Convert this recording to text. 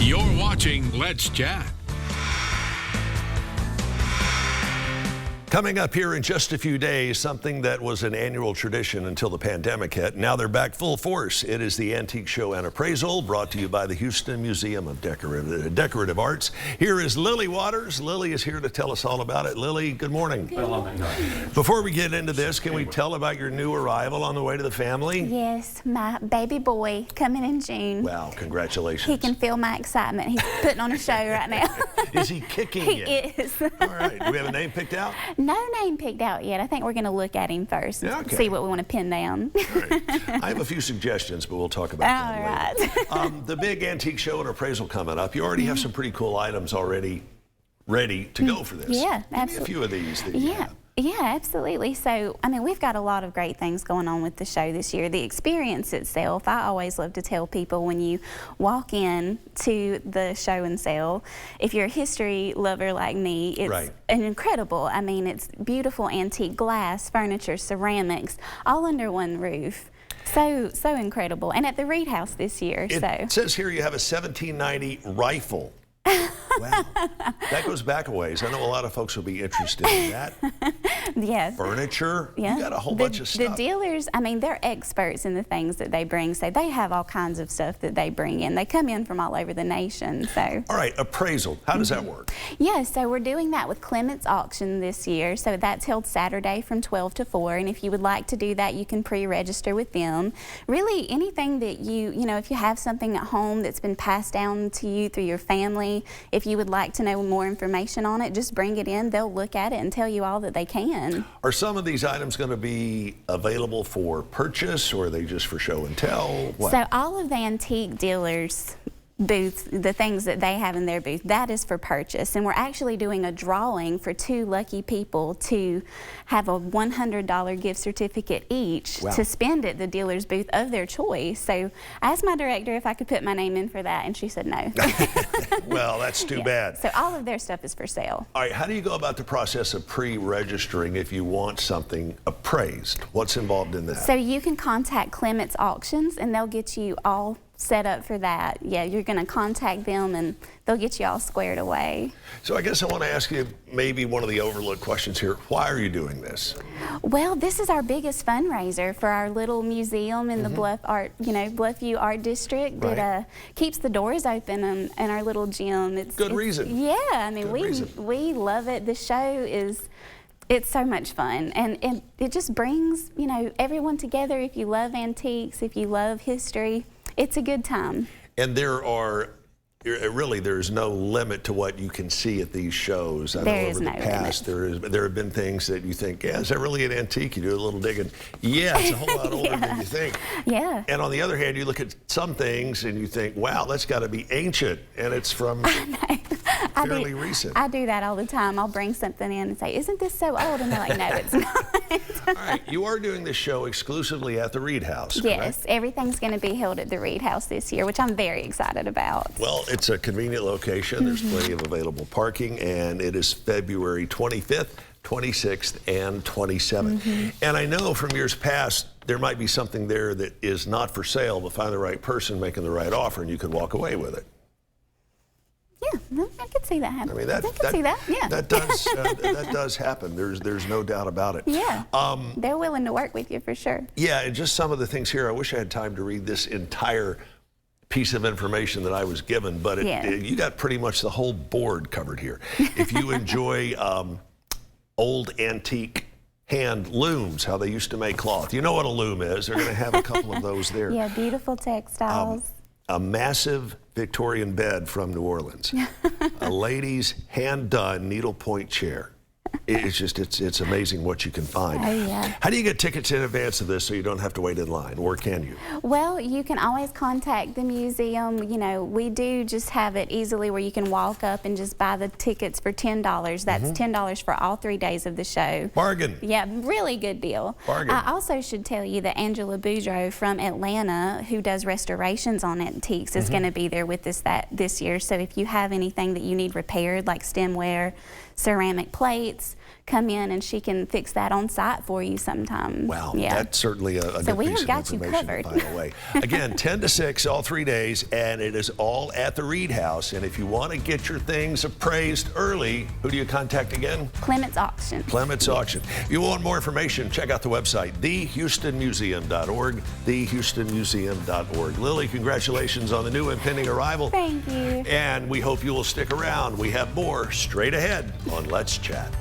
You're watching Let's Chat. Coming up here in just a few days, something that was an annual tradition until the pandemic hit. Now they're back full force. It is the Antique Show and Appraisal, brought to you by the Houston Museum of Decorative Arts. Here is Lily Waters. Lily is here to tell us all about it. Lily, good morning. Good morning. Before we get into this, can we tell about your new arrival on the way to the family? Yes, my baby boy coming in June. Wow, congratulations. He can feel my excitement. He's putting on a show right now. Is he kicking He you? is. All right. Do we have a name picked out? No name picked out yet. I think we're going to look at him first and Okay. see what we want to pin down. All right. I have a few suggestions, but we'll talk about that later. The big Antique Show and Appraisal coming up. You already have some pretty cool items already ready to go for this. Yeah, Give me absolutely. a few of these that you have. Yeah, absolutely. So, I mean, we've got a lot of great things going on with the show this year. The experience itself, I always love to tell people when you walk in to the show and sell, if you're a history lover like me, it's an incredible, I mean, it's beautiful antique glass, furniture, ceramics, all under one roof. So incredible. And at the Reed House this year. It says here you have a 1790 rifle. Wow, that goes back a ways. I know a lot of folks will be interested in that. Yes. Furniture, Yeah. you got a whole bunch of stuff. The dealers, I mean, they're experts in the things that they bring, so they have all kinds of stuff that they bring in. They come in from all over the nation, so. All right, appraisal, how does that work? Yeah, so we're doing that with Clement's Auction this year, so that's held Saturday from 12 to 4, and if you would like to do that, you can pre-register with them. Really, anything that you know, if you have something at home that's been passed down to you through your family, if you would like to know more information on it, just bring it in. They'll look at it and tell you all that they can. Are some of these items going to be available for purchase, or are they just for show and tell? What? So all of the antique dealers' booths, the things that they have in their booth, that is for purchase. And we're actually doing a drawing for 2 lucky people to have a $100 gift certificate each to spend at the dealer's booth of their choice. So I asked my director if I could put my name in for that, and she said no. Well, that's too bad. So all of their stuff is for sale. All right, how do you go about the process of pre-registering if you want something appraised? What's involved in that? So you can contact Clement's Auctions, and they'll get you all set up for that. Yeah, you're going to contact them and they'll get you all squared away. So I guess I want to ask you maybe one of the overlooked questions here. Why are you doing this? Well, this is our biggest fundraiser for our little museum in the Bluffview Art District. It keeps the doors open in our little gym. It's good reason. Yeah, I mean, we love it. The show is, it's so much fun, and it just brings, you know, everyone together. If you love antiques, if you love history, it's a good time. And there are, really, there's no limit to what you can see at these shows. I know over the past, there have been things that you think, yeah, is that really an antique? You do a little digging. Yeah, it's a whole lot older than you think. Yeah. And on the other hand, you look at some things and you think, wow, that's got to be ancient, and it's from fairly recent. I do that all the time. I'll bring something in and say, isn't this so old? And they're like, no, it's not. All right, you are doing this show exclusively at the Reed House, correct? Yes, everything's going to be held at the Reed House this year, which I'm very excited about. Well, it's a convenient location. There's plenty of available parking, and it is February 25th, 26th, and 27th. And I know from years past, there might be something there that is not for sale, but find the right person making the right offer, and you could walk away with it. Yeah, I could see that happen. I mean, that does happen. There's no doubt about it. Yeah, they're willing to work with you for sure. Yeah, and just some of the things here. I wish I had time to read this entire piece of information that I was given, but you got pretty much the whole board covered here. If you enjoy old antique hand looms, how they used to make cloth. You know what a loom is. They're going to have a couple of those there. Yeah, beautiful textiles. A massive Victorian bed from New Orleans. A lady's hand-done needlepoint chair. It's just, it's amazing what you can find. Oh, yeah. How do you get tickets in advance of this so you don't have to wait in line, or can you? Well, you can always contact the museum. You know, we do just have it easily where you can walk up and just buy the tickets for $10. That's $10 for all 3 days of the show. Bargain. Yeah, really good deal. Bargain. I also should tell you that Angela Boudreau from Atlanta, who does restorations on antiques, is going to be there with us this year. So if you have anything that you need repaired, like stemware, ceramic plates, come in and she can fix that on site for you sometime. Wow, yeah. that's certainly a good we piece have of got you information covered. to file away. Again, 10 to 6 all 3 days, and it is all at the Reed House. And if you want to get your things appraised early, who do you contact again? Clement's Auction. Clement's Auction. If you want more information, check out the website, thehoustonmuseum.org, thehoustonmuseum.org. Lily, congratulations on the new impending arrival. Thank you. And we hope you will stick around. We have more straight ahead on Let's Chat.